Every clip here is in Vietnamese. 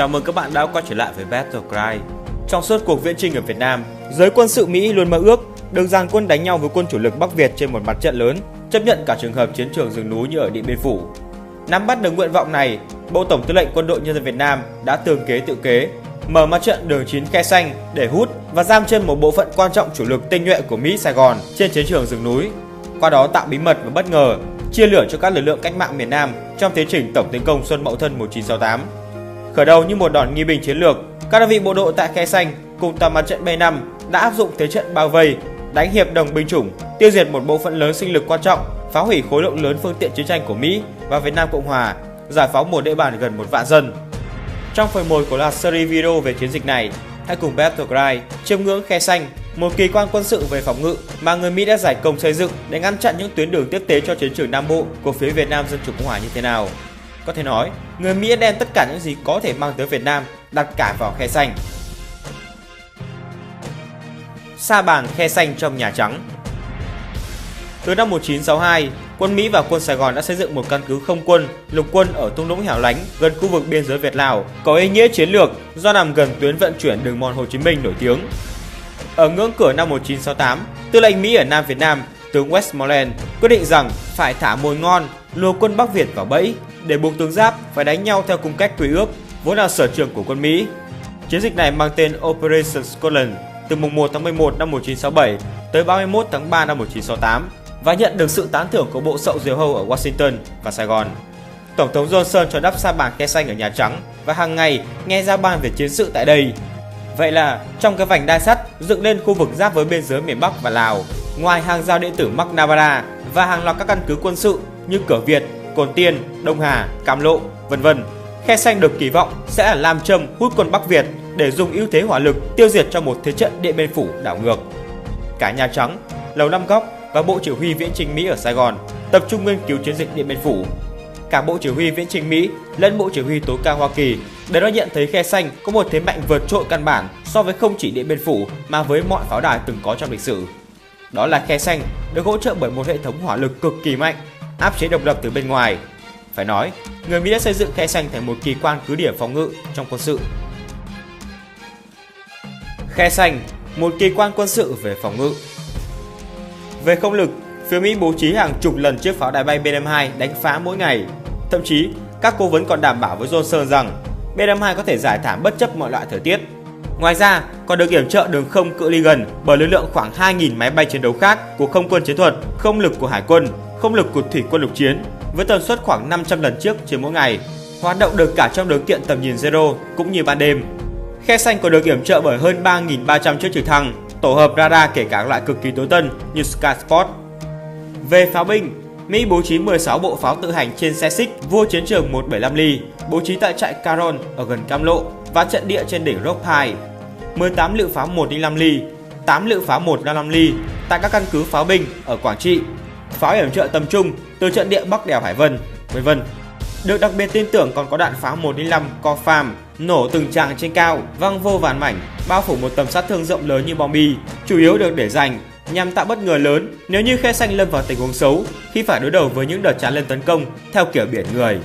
Chào mừng các bạn đã quay trở lại với Battlecry. Trong suốt cuộc viễn chinh ở Việt Nam, giới quân sự Mỹ luôn mơ ước được dàn quân đánh nhau với quân chủ lực Bắc Việt trên một mặt trận lớn, chấp nhận cả trường hợp chiến trường rừng núi như ở Điện Biên Phủ. Nắm bắt được nguyện vọng này, Bộ Tổng Tư lệnh Quân đội Nhân dân Việt Nam đã tương kế tự kế, mở mặt trận đường 9 Khe Xanh để hút và giam chân một bộ phận quan trọng chủ lực tinh nhuệ của Mỹ Sài Gòn trên chiến trường rừng núi. Qua đó tạo bí mật và bất ngờ, chia lửa cho các lực lượng cách mạng miền Nam trong tiến trình tổng tiến công Xuân Mậu Thân 1968. Khởi đầu như một đòn nghi binh chiến lược, các đơn vị bộ đội tại Khe Xanh cùng toàn mặt trận B5 đã áp dụng thế trận bao vây, đánh hiệp đồng binh chủng, tiêu diệt một bộ phận lớn sinh lực quan trọng, phá hủy khối lượng lớn phương tiện chiến tranh của Mỹ và Việt Nam Cộng Hòa, giải phóng một địa bàn gần 1 vạn dân. Trong phần 1 của loạt series video về chiến dịch này, hãy cùng Battlecry chiêm ngưỡng Khe Xanh, một kỳ quan quân sự về phòng ngự mà người Mỹ đã giải công xây dựng để ngăn chặn những tuyến đường tiếp tế cho chiến trường Nam Bộ của phía Việt Nam Dân chủ Cộng hòa như thế nào. Có thể nói, người Mỹ đã đem tất cả những gì có thể mang tới Việt Nam đặt cả vào Khe Xanh. Sa bàn Khe Xanh trong Nhà Trắng. Từ năm 1962, quân Mỹ và quân Sài Gòn đã xây dựng một căn cứ không quân, lục quân ở thung lũng hẻo lánh gần khu vực biên giới Việt Lào, có ý nghĩa chiến lược do nằm gần tuyến vận chuyển đường mòn Hồ Chí Minh nổi tiếng. Ở ngưỡng cửa năm 1968, Tư lệnh Mỹ ở Nam Việt Nam, tướng Westmoreland quyết định rằng phải thả mồi ngon, lùa quân Bắc Việt vào bẫy để buộc tướng Giáp phải đánh nhau theo cung cách Quy ước, vốn là sở trường của quân Mỹ. Chiến dịch này mang tên Operation Scotland từ mùng 1 tháng 11 năm 1967 tới 31 tháng 3 năm 1968 và nhận được sự tán thưởng của bộ sậu diều hâu ở Washington và Sài Gòn. Tổng thống Johnson cho đắp sa bàn Khe Xanh ở Nhà Trắng và hàng ngày nghe giao ban về chiến sự tại đây. Vậy là trong cái vành đai sắt dựng lên khu vực giáp với biên giới miền Bắc và Lào, ngoài hàng rào điện tử Mark Navara và hàng loạt các căn cứ quân sự như Cửa Việt, Cồn Tiên, Đông Hà, Cam Lộ, vân vân, Khe Xanh được kỳ vọng sẽ là nam châm hút quân Bắc Việt để dùng ưu thế hỏa lực tiêu diệt cho một thế trận Điện Biên Phủ đảo ngược. Cả Nhà Trắng, Lầu Năm Góc và Bộ Chỉ huy Viễn chinh Mỹ ở Sài Gòn tập trung nghiên cứu chiến dịch Điện Biên Phủ. Cả Bộ Chỉ huy Viễn chinh Mỹ lẫn Bộ Chỉ huy tối cao Hoa Kỳ đều đã nhận thấy Khe Xanh có một thế mạnh vượt trội căn bản so với không chỉ Điện Biên Phủ mà với mọi pháo đài từng có trong lịch sử. Đó là Khe Xanh được hỗ trợ bởi một hệ thống hỏa lực cực kỳ mạnh, áp chế độc lập từ bên ngoài. Phải nói, người Mỹ đã xây dựng Khe Xanh thành một kỳ quan cứ điểm phòng ngự trong quân sự. Khe Xanh, một kỳ quan quân sự về phòng ngự. Về không lực, phía Mỹ bố trí hàng chục lần chiếc pháo đài bay B-52 đánh phá mỗi ngày. Thậm chí, các cố vấn còn đảm bảo với Johnson rằng B-52 có thể giải thảm bất chấp mọi loại thời tiết. Ngoài ra, còn được yểm trợ đường không cự ly gần bởi lực lượng khoảng 2.000 máy bay chiến đấu khác của không quân chiến thuật, không lực của Hải quân, không lực của Thủy quân lục chiến, với tần suất khoảng 500 lần chiếc trên mỗi ngày, hoạt động được cả trong điều kiện tầm nhìn zero cũng như ban đêm. Khe Xanh còn được yểm trợ bởi hơn 3.300 chiếc trực thăng, tổ hợp radar kể cả loại cực kỳ tối tân như Skyspot. Về pháo binh, Mỹ bố trí 16 bộ pháo tự hành trên xe xích vua chiến trường 175 ly, bố trí tại trại Caron ở gần Cam Lộ và trận địa trên đỉnh Rock High, 18 lựu pháo 105 ly, 8 lựu pháo 155 ly tại các căn cứ pháo binh ở Quảng Trị, pháo yểm trợ tầm trung từ trận địa Bắc đèo Hải Vân, v.v. Được đặc biệt tin tưởng còn có đạn pháo 105 Co-Fam nổ từng tràng trên cao, văng vô vàn mảnh, bao phủ một tầm sát thương rộng lớn như bom bi, chủ yếu được để dành nhằm tạo bất ngờ lớn nếu như Khe Xanh lâm vào tình huống xấu khi phải đối đầu với những đợt tràn lên tấn công theo kiểu biển người.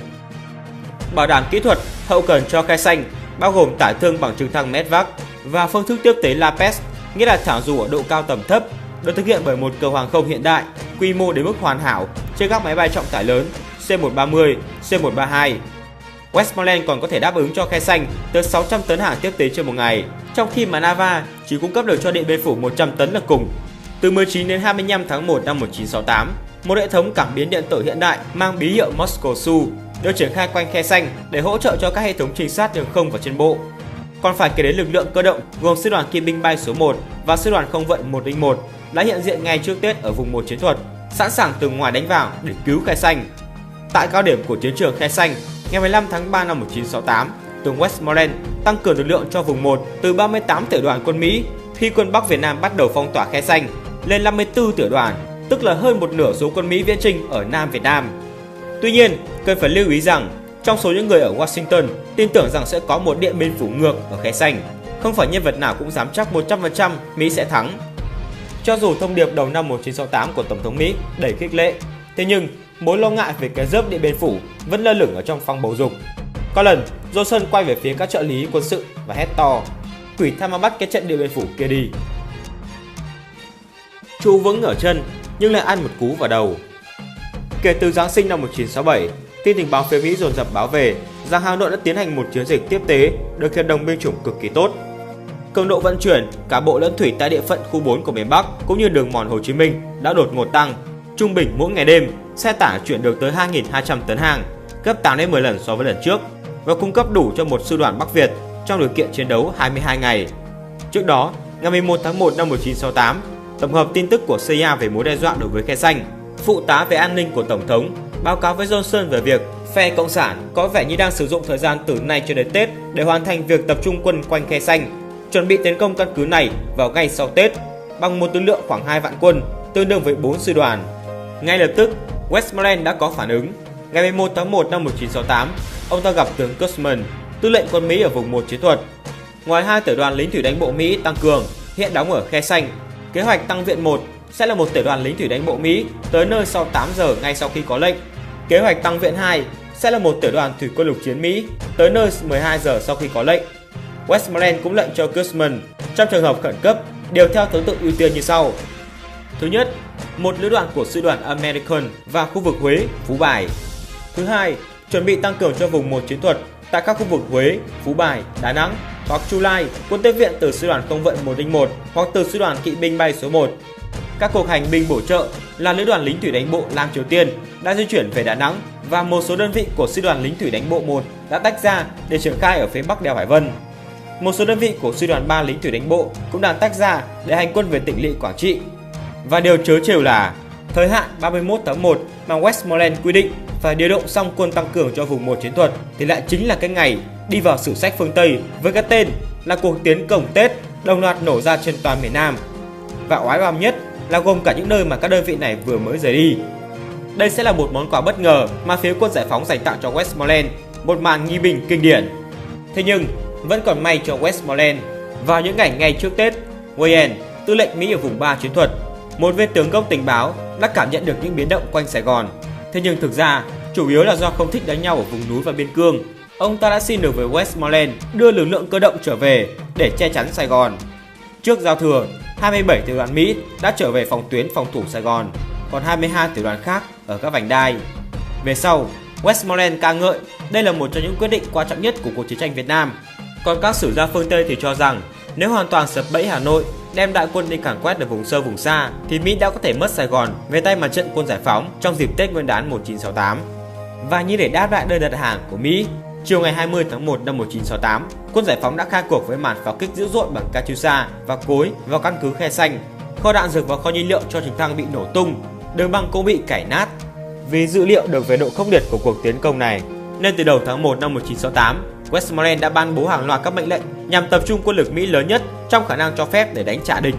Bảo đảm kỹ thuật hậu cần cho Khe Xanh bao gồm tải thương bằng trực thăng Medvac và phương thức tiếp tế Lapes, nghĩa là thả dù ở độ cao tầm thấp, được thực hiện bởi một cầu hàng không hiện đại, quy mô đến mức hoàn hảo trên các máy bay trọng tải lớn C-130, C-132. Westmoreland còn có thể đáp ứng cho Khe Xanh tới 600 tấn hàng tiếp tế trên một ngày, trong khi mà Nava chỉ cung cấp được cho Điện Biên Phủ 100 tấn là cùng. Từ 19 đến 25 tháng 1 năm 1968, một hệ thống cảm biến điện tử hiện đại mang bí hiệu Moscow Su được triển khai quanh Khe Xanh để hỗ trợ cho các hệ thống trinh sát đường không và trên bộ. Còn phải kể đến lực lượng cơ động gồm sư đoàn kỵ binh bay số 1 và sư đoàn không vận 101 đã hiện diện ngay trước Tết ở vùng 1 chiến thuật, sẵn sàng từ ngoài đánh vào để cứu Khe Xanh. Tại cao điểm của chiến trường Khe Xanh, ngày 15 tháng 3 năm 1968, tướng Westmoreland tăng cường lực lượng cho vùng 1 từ 38 tiểu đoàn quân Mỹ khi quân Bắc Việt Nam bắt đầu phong tỏa Khe Xanh lên 54 tiểu đoàn, tức là hơn một nửa số quân Mỹ viễn chinh ở Nam Việt Nam. Tuy nhiên, cần phải lưu ý rằng trong số những người ở Washington tin tưởng rằng sẽ có một Điện Biên Phủ ngược ở Khe Xanh, không phải nhân vật nào cũng dám chắc 100% Mỹ sẽ thắng. Cho dù thông điệp đầu năm 1968 của Tổng thống Mỹ đầy khích lệ, thế nhưng mối lo ngại về cái dớp Điện Biên Phủ vẫn lơ lửng ở trong phòng bầu dục. Có lần, Johnson quay về phía các trợ lý quân sự và hét to: "Quỷ tha ma bắt cái trận Điện Biên Phủ kia đi!" Trụ vững ở chân nhưng lại ăn một cú vào đầu. Kể từ Giáng sinh năm 1967, tin tình báo phía Mỹ dồn dập báo về rằng Hà Nội đã tiến hành một chiến dịch tiếp tế được hiệp đồng binh chủng cực kỳ tốt. Cường độ vận chuyển cả bộ lẫn thủy tại địa phận khu 4 của miền Bắc cũng như đường mòn Hồ Chí Minh đã đột ngột tăng. Trung bình mỗi ngày đêm, xe tải chuyển được tới 2.200 tấn hàng, gấp 8 đến 10 lần so với lần trước, và cung cấp đủ cho một sư đoàn Bắc Việt trong điều kiện chiến đấu 22 ngày. Trước đó, ngày 11 tháng 1 năm 1968, tổng hợp tin tức của CIA về mối đe dọa đối với Khe Xanh, phụ tá về an ninh của Tổng thống báo cáo với Johnson về việc phe Cộng sản có vẻ như đang sử dụng thời gian từ nay cho đến Tết để hoàn thành việc tập trung quân quanh Khe Xanh, chuẩn bị tấn công căn cứ này vào ngay sau Tết bằng một lực lượng khoảng 2 vạn quân, tương đương với 4 sư đoàn. Ngay lập tức, Westmoreland đã có phản ứng. Ngày 11 tháng 1 năm 1968, ông ta gặp tướng Cushman, tư lệnh quân Mỹ ở vùng 1 chiến thuật. Ngoài 2 tiểu đoàn lính thủy đánh bộ Mỹ tăng cường hiện đóng ở Khe Xanh, kế hoạch tăng viện 1 sẽ là một tiểu đoàn lính thủy đánh bộ Mỹ tới nơi sau 8 giờ ngay sau khi có lệnh. Kế hoạch tăng viện 2 sẽ là một tiểu đoàn thủy quân lục chiến Mỹ tới nơi 12 giờ sau khi có lệnh. Westmoreland cũng lệnh cho Cushman trong trường hợp khẩn cấp điều theo thứ tự ưu tiên như sau. Thứ nhất, một lữ đoàn của sư đoàn American và khu vực Huế, Phú Bài. Thứ hai, chuẩn bị tăng cường cho vùng 1 chiến thuật tại các khu vực Huế, Phú Bài, Đà Nẵng hoặc Chu Lai, quân tiếp viện từ sư đoàn không vận 101 hoặc từ sư đoàn kỵ binh bay số 1. Các cuộc hành binh bổ trợ là lữ đoàn lính thủy đánh bộ Lam Triều Tiên đã di chuyển về Đà Nẵng và một số đơn vị của sư đoàn lính thủy đánh bộ 1 đã tách ra để triển khai ở phía bắc đèo Hải Vân. Một số đơn vị của sư đoàn 3 lính thủy đánh bộ cũng đang tách ra để hành quân về tỉnh lỵ Quảng Trị. Và điều trớ trêu là thời hạn 31 tháng 1 mà Westmoreland quy định phải điều động xong quân tăng cường cho vùng 1 chiến thuật thì lại chính là cái ngày đi vào sử sách phương Tây với cái tên là cuộc tiến công Tết đồng loạt nổ ra trên toàn miền Nam. Và oái oăm nhất là gồm cả những nơi mà các đơn vị này vừa mới rời đi. Đây sẽ là một món quà bất ngờ mà phía quân giải phóng dành tặng cho Westmoreland, một màn nghi binh kinh điển. Thế nhưng vẫn còn may cho Westmoreland, vào những ngày ngay trước Tết, Wayne, tư lệnh Mỹ ở vùng 3 chiến thuật, một viên tướng gốc tình báo, đã cảm nhận được những biến động quanh Sài Gòn. Thế nhưng thực ra, chủ yếu là do không thích đánh nhau ở vùng núi và biên cương. Ông ta đã xin được với Westmoreland đưa lực lượng cơ động trở về để che chắn Sài Gòn. Trước giao thừa, 27 tiểu đoàn Mỹ đã trở về phòng tuyến phòng thủ Sài Gòn, còn 22 tiểu đoàn khác ở các vành đai. Về sau, Westmoreland ca ngợi đây là một trong những quyết định quan trọng nhất của cuộc chiến tranh Việt Nam. Còn các sử gia phương Tây thì cho rằng nếu hoàn toàn sập bẫy Hà Nội, đem đại quân đi càn quét ở vùng sâu vùng xa, thì Mỹ đã có thể mất Sài Gòn về tay mặt trận quân giải phóng trong dịp Tết Nguyên đán 1968. Và như để đáp lại đơn đặt hàng của Mỹ, chiều ngày 20 tháng 1 năm 1968, quân giải phóng đã khai cuộc với màn pháo kích dữ dội bằng Katyusha và cối vào căn cứ Khe Xanh. Kho đạn dược và kho nhiên liệu cho trực thăng bị nổ tung, đường băng cũng bị cày nát. Vì dữ liệu được về độ khốc liệt của cuộc tiến công này, nên từ đầu tháng 1 năm 1968, Westmoreland đã ban bố hàng loạt các mệnh lệnh nhằm tập trung quân lực Mỹ lớn nhất trong khả năng cho phép để đánh trả địch.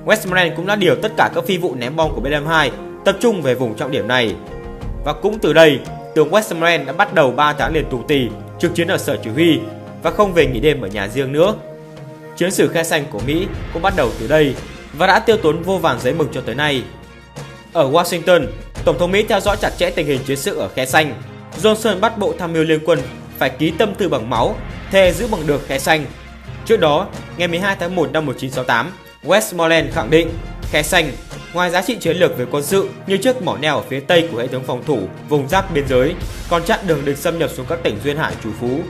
Westmoreland cũng đã điều tất cả các phi vụ ném bom của B-52 tập trung về vùng trọng điểm này. Và cũng từ đây, tướng Westmoreland đã bắt đầu 3 tháng liền tù tì trực chiến ở sở chỉ huy và không về nghỉ đêm ở nhà riêng nữa. Chiến sử Khe Xanh của Mỹ cũng bắt đầu từ đây và đã tiêu tốn vô vàn giấy mực cho tới nay. Ở Washington, Tổng thống Mỹ theo dõi chặt chẽ tình hình chiến sự ở Khe Xanh. Johnson bắt bộ tham mưu liên quân phải ký tâm thư bằng máu, thề giữ bằng được Khe Xanh. Trước đó, ngày 12 tháng 1 năm 1968, Westmoreland khẳng định Khe Xanh, ngoài giá trị chiến lược về quân sự như chiếc mỏ neo ở phía tây của hệ thống phòng thủ vùng giáp biên giới, còn chặn đường địch xâm nhập xuống các tỉnh duyên hải trù phú.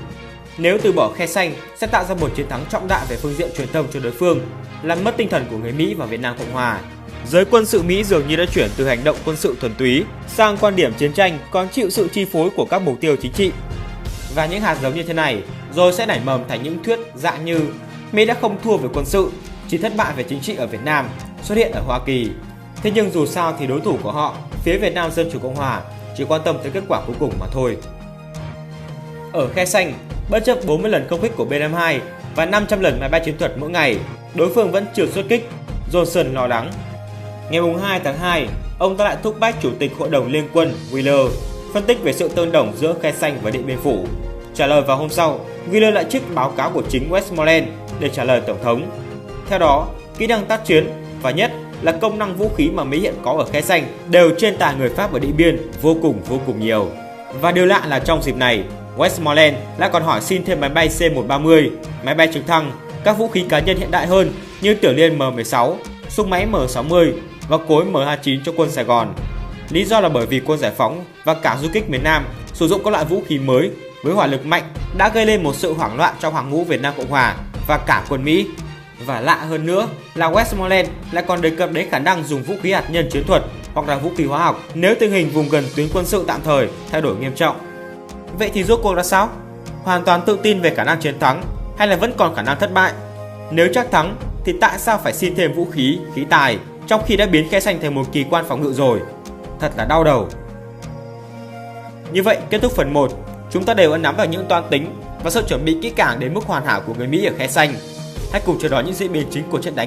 Nếu từ bỏ Khe Xanh sẽ tạo ra một chiến thắng trọng đại về phương diện truyền thông cho đối phương, làm mất tinh thần của người Mỹ và Việt Nam Cộng Hòa. Giới quân sự Mỹ dường như đã chuyển từ hành động quân sự thuần túy sang quan điểm chiến tranh còn chịu sự chi phối của các mục tiêu chính trị. Và những hạt giống như thế này rồi sẽ nảy mầm thành những thuyết dạng như Mỹ đã không thua về quân sự, chỉ thất bại về chính trị ở Việt Nam, xuất hiện ở Hoa Kỳ. Thế nhưng dù sao thì đối thủ của họ, phía Việt Nam Dân Chủ Cộng Hòa, chỉ quan tâm tới kết quả cuối cùng mà thôi. Ở Khe Xanh, bất chấp 40 lần không kích của B-52 và 500 lần máy bay chiến thuật mỗi ngày, đối phương vẫn chưa xuất kích. Johnson lo lắng. Ngày 2 tháng 2, ông ta lại thúc bách Chủ tịch Hội đồng Liên quân Wheeler phân tích về sự tương đồng giữa Khe Xanh và Điện Biên Phủ. Trả lời vào hôm sau, Wheeler lại trích báo cáo của chính Westmoreland để trả lời Tổng thống. Theo đó, kỹ năng tác chiến và nhất là công năng vũ khí mà Mỹ hiện có ở Khe Xanh đều trên tài người Pháp ở Điện Biên vô cùng nhiều. Và điều lạ là trong dịp này, Westmoreland lại còn hỏi xin thêm máy bay C-130, máy bay trực thăng, các vũ khí cá nhân hiện đại hơn như tiểu liên M16, súng máy M60 và cối M29 cho quân Sài Gòn. Lý do là bởi vì quân giải phóng và cả du kích miền Nam sử dụng các loại vũ khí mới với hỏa lực mạnh đã gây lên một sự hoảng loạn trong hàng ngũ Việt Nam Cộng Hòa và cả quân Mỹ. Và lạ hơn nữa là Westmoreland lại còn đề cập đến khả năng dùng vũ khí hạt nhân chiến thuật hoặc là vũ khí hóa học nếu tình hình vùng gần tuyến quân sự tạm thời thay đổi nghiêm trọng. Vậy thì rốt cuộc là sao? Hoàn toàn tự tin về khả năng chiến thắng hay là vẫn còn khả năng thất bại? Nếu chắc thắng thì tại sao phải xin thêm vũ khí, khí tài trong khi đã biến Khe Sanh thành một kỳ quan phòng ngự rồi? Thật là đau đầu. Như vậy kết thúc phần 1, chúng ta đều đã nắm vào những toan tính và sự chuẩn bị kỹ càng đến mức hoàn hảo của người Mỹ ở Khe Sanh. Hãy cùng chờ đón những diễn biến chính của trận đánh